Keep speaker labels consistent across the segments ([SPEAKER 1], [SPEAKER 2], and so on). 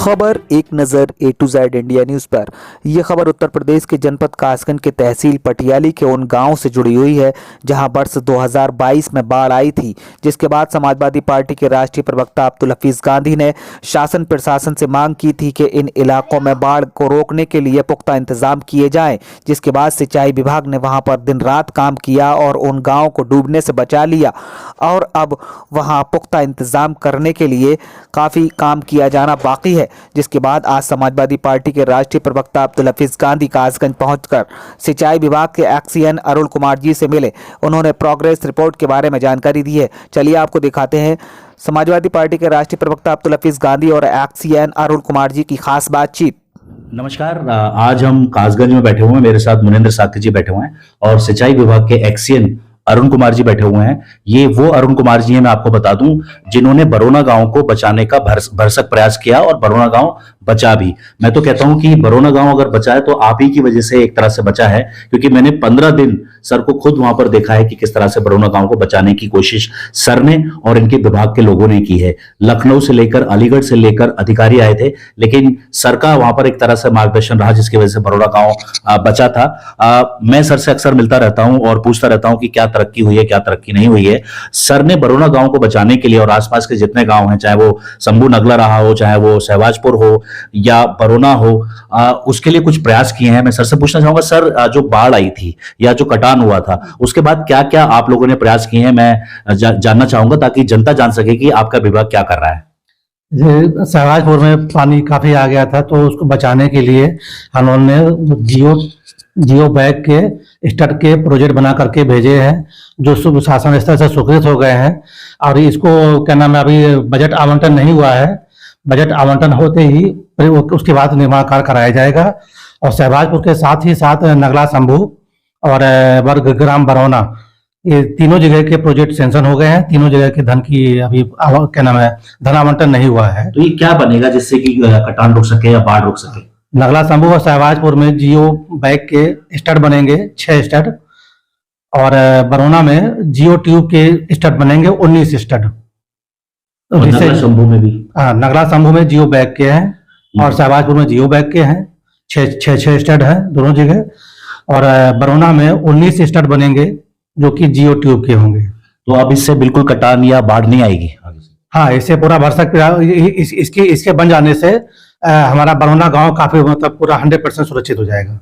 [SPEAKER 1] खबर एक नज़र ए टू जेड इंडिया न्यूज़ पर। यह खबर उत्तर प्रदेश के जनपद कासगंज के तहसील पटियाली के उन गांव से जुड़ी हुई है जहां वर्ष 2022 में बाढ़ आई थी, जिसके बाद समाजवादी पार्टी के राष्ट्रीय प्रवक्ता अब्दुल हफीज गांधी ने शासन प्रशासन से मांग की थी कि इन इलाकों में बाढ़ को रोकने के लिए पुख्ता इंतजाम किए जाएं। जिसके बाद सिंचाई विभाग ने वहां पर दिन रात काम किया और उन गाँव को डूबने से बचा लिया और अब वहां पुख्ता इंतजाम करने के लिए काफ़ी काम किया जाना बाकी है। जिसके बाद आज समाजवादी पार्टी के राष्ट्रीय प्रवक्ता अब्दुल हफीज गांधी कासगंज पहुंचकर सिंचाई विभाग के एक्सीएन अरुण कुमार जी से मिले। उन्होंने प्रोग्रेस रिपोर्ट के बारे में जानकारी दी है। चलिए आपको दिखाते हैं समाजवादी पार्टी के राष्ट्रीय प्रवक्ता अब्दुल हफीज गांधी और एक्सीएन अरुण कुमार जी की खास बातचीत।
[SPEAKER 2] नमस्कार। आज हम कासगंज में बैठे हुए हैं। मेरे साथ मुनेंद्र साक्य जी बैठे हुए हैं और सिंचाई विभाग के एक्सीएन अरुण कुमार जी बैठे हुए हैं। ये वो अरुण कुमार जी हैं, मैं आपको बता दूं, जिन्होंने बरोना गांव को बचाने का भरसक प्रयास किया और बरोना गांव बचा भी। मैं तो कहता हूं कि बरोना गांव अगर बचा है तो आप ही की वजह से एक तरह से बचा है, क्योंकि मैंने 15 दिन सर को खुद वहां पर देखा है कि किस तरह से बरोना गांव को बचाने की कोशिश सर ने और इनके विभाग के लोगों ने की है। लखनऊ से लेकर अलीगढ़ से लेकर अधिकारी आए थे, लेकिन सर का वहां पर एक तरह से मार्गदर्शन रहा, जिसकी वजह से बरोना गांव बचा था। मैं सर से अक्सर मिलता रहता हूं और पूछता रहता हूं कि क्या तरक्की हुई है, क्या तरक्की नहीं हुई है। सर ने बरोना गांव को बचाने के लिए और आसपास के जितने गांव हैं, चाहे वो शंभू नगला रहा हो, चाहे वो सहवाजपुर हो या बरोना हो, उसके लिए कुछ प्रयास किए हैं। मैं सर से पूछना चाहूंगा, सर जो बाढ़ आई थी या जो कटान हुआ था उसके बाद क्या क्या आप लोगों ने प्रयास किए हैं, मैं जानना चाहूंगा ताकि जनता जान सके कि आपका विभाग क्या कर रहा है।
[SPEAKER 3] सहवाजपुर में पानी काफी आ गया था, तो उसको बचाने के लिए उन्होंने जियो बैग के स्टड के प्रोजेक्ट बना करके भेजे हैं, जो शासन स्तर से स्वीकृत हो गए हैं। और इसको क्या नाम है, अभी बजट आवंटन नहीं हुआ है। बजट आवंटन होते ही फिर उसके बाद निर्माण कार्य कराया जाएगा। और सहवाजपुर के साथ ही साथ नगला शंभू और वर्गग्राम बरौना, ये तीनों जगह के प्रोजेक्ट सेंक्शन हो गए हैं। तीनों जगह के धन की अभी क्या नाम है, धन आवंटन नहीं हुआ है।
[SPEAKER 2] तो ये क्या बनेगा जिससे कि कटान रुक सके या बाढ़ रुक सके?
[SPEAKER 3] नगला शंभू और सहवाजपुर में जियो बैग के स्टड बनेंगे 6 स्टड, और बरौना में जियो ट्यूब के स्टड बनेंगे 19 स्टड।
[SPEAKER 2] नगला शंभू में भी?
[SPEAKER 3] हाँ, नगला शंभू में जियो बैग के हैं और सहवाजपुर में जियो बैग के हैं। 6 स्टड हैं दोनों जगह। और बरौना में 19 स्टड बनेंगे जो कि जियो ट्यूब के होंगे।
[SPEAKER 2] तो अब इससे बिल्कुल कटान या बाढ़ नहीं आएगी?
[SPEAKER 3] हाँ, इससे पूरा भरसक इसके बन जाने से हमारा बरौना गांव काफी मतलब पूरा 100% सुरक्षित हो जाएगा।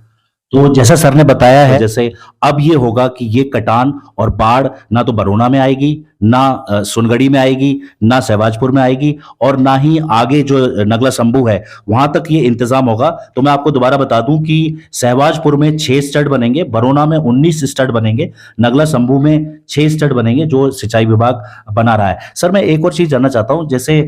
[SPEAKER 2] तो जैसा सर ने बताया है, जैसे अब ये होगा कि ये कटान और बाढ़ ना तो बरोना में आएगी, ना सोनगढ़ी में आएगी, ना सहवाजपुर में आएगी, और ना ही आगे जो नगला शंभू है वहां तक ये इंतजाम होगा। तो मैं आपको दोबारा बता दूं कि सहवाजपुर में 6 स्टड बनेंगे, बरोना में 19 स्टड बनेंगे, नगला शंभू में 6 स्टड बनेंगे, जो सिंचाई विभाग बना रहा है। सर मैं एक और चीज जानना चाहता हूं, जैसे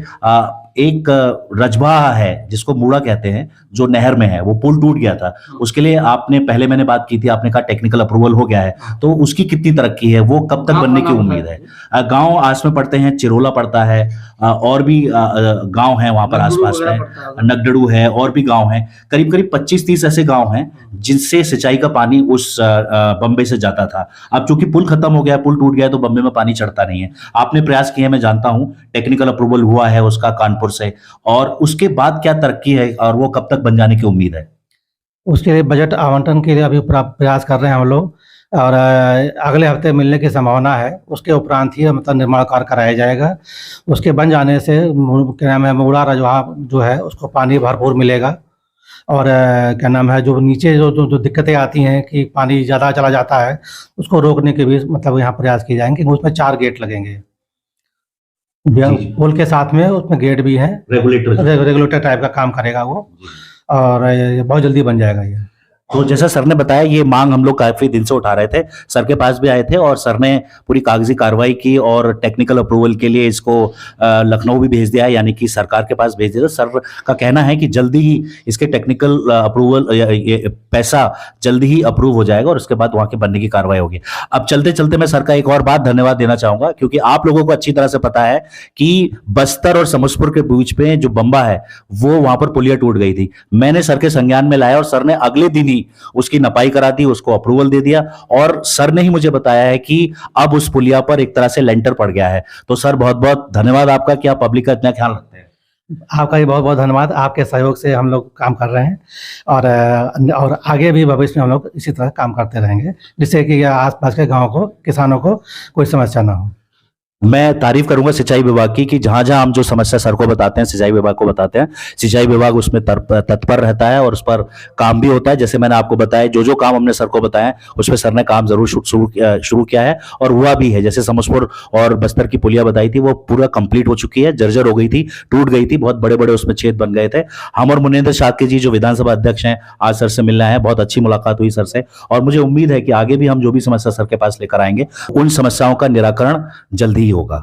[SPEAKER 2] एक रजबा है जिसको मूड़ा कहते हैं, जो नहर में है, वो पुल टूट गया था, उसके लिए आपने पहले मैंने बात की थी, आपने कहा टेक्निकल अप्रूवल हो गया है, तो उसकी कितनी तरक्की है, वो कब तक बनने की उम्मीद है? गांव आस में पड़ते हैं, चिरोला पड़ता है, और भी गांव हैं वहां पर आसपास में, नगडड़ू है, और भी गांव हैं, करीब करीब 25-30 ऐसे गांव हैं जिनसे सिंचाई का पानी उस बम्बे से जाता था। अब चूंकि पुल खत्म हो गया, पुल टूट गया, तो बम्बे में पानी चढ़ता नहीं है। आपने प्रयास किए, मैं जानता हूं, टेक्निकल अप्रूवल हुआ है उसका कानपुर से, और उसके बाद क्या तरक्की है और वो कब तक बन जाने की उम्मीद है?
[SPEAKER 3] उसके लिए बजट आवंटन के लिए अभी प्रयास कर रहे हैं हम लोग, और अगले हफ्ते मिलने की संभावना है। उसके उपरांत ही मतलब निर्माण कार्य कराया जाएगा। उसके बन जाने से क्या नाम है, मुड़ा रजवा जो है उसको पानी भरपूर मिलेगा। और क्या नाम है, जो नीचे जो दिक्कतें आती हैं कि पानी ज़्यादा चला जाता है, उसको रोकने के भी मतलब यहाँ प्रयास किए जाएंगे। उसमें 4 गेट लगेंगे, पुल के साथ में उसमें गेट भी है, रेगुलेटर टाइप का काम करेगा वो, और बहुत जल्दी बन जाएगा ये।
[SPEAKER 2] तो जैसा सर ने बताया, ये मांग हम लोग काफी दिन से उठा रहे थे, सर के पास भी आए थे, और सर ने पूरी कागजी कार्रवाई की और टेक्निकल अप्रूवल के लिए इसको लखनऊ भी भेज दिया है, यानी कि सरकार के पास भेज दिया। सर का कहना है कि जल्दी ही इसके टेक्निकल अप्रूवल पैसा जल्दी ही अप्रूव हो जाएगा और उसके बाद वहां के बनने की कार्रवाई होगी। अब चलते चलते मैं सर का एक और बात धन्यवाद देना चाहूंगा, क्योंकि आप लोगों को अच्छी तरह से पता है कि बस्तर और समस्तीपुर के बीच में जो बंबा है, वो वहां पर पुलिया टूट गई थी। मैंने सर के संज्ञान में लाया और सर ने अगले दिन ही उसकी नपाई करा दी, उसको अप्रूवल दे दिया, और सर ने ही मुझे बताया है कि अब उस पुलिया पर एक तरह से लेंटर पड़ गया है। तो सर बहुत बहुत धन्यवाद आपका कि आप पब्लिक का इतना ख्याल रखते हैं।
[SPEAKER 3] आपका भी बहुत बहुत धन्यवाद। आपके सहयोग से हम लोग काम कर रहे हैं और आगे भी भविष्य में हम लोग इसी तरह काम करते रहेंगे, जिससे कि आसपास के गाँव को, किसानों को कोई समस्या ना हो।
[SPEAKER 2] मैं तारीफ करूंगा सिंचाई विभाग की कि जहां जहां हम जो समस्या सर को बताते हैं, सिंचाई विभाग को बताते हैं, सिंचाई विभाग उसमें तत्पर रहता है और उस पर काम भी होता है। जैसे मैंने आपको बताया, जो जो काम हमने सर को बताया उस पर सर ने काम जरूर शुरू किया है और हुआ भी है। जैसे समस्पुर और बस्तर की पुलिया बताई थी, वो पूरा कंप्लीट हो चुकी है, जर्जर हो गई थी, टूट गई थी, बहुत बड़े बड़े उसमें छेद बन गए थे। हम और मुनेंद्र शाक्य जी जो विधानसभा अध्यक्ष हैं, आज सर से मिलना है, बहुत अच्छी मुलाकात हुई सर से और मुझे उम्मीद है कि आगे भी हम जो भी समस्या सर के पास लेकर आएंगे उन समस्याओं का निराकरण जल्दी ही होगा।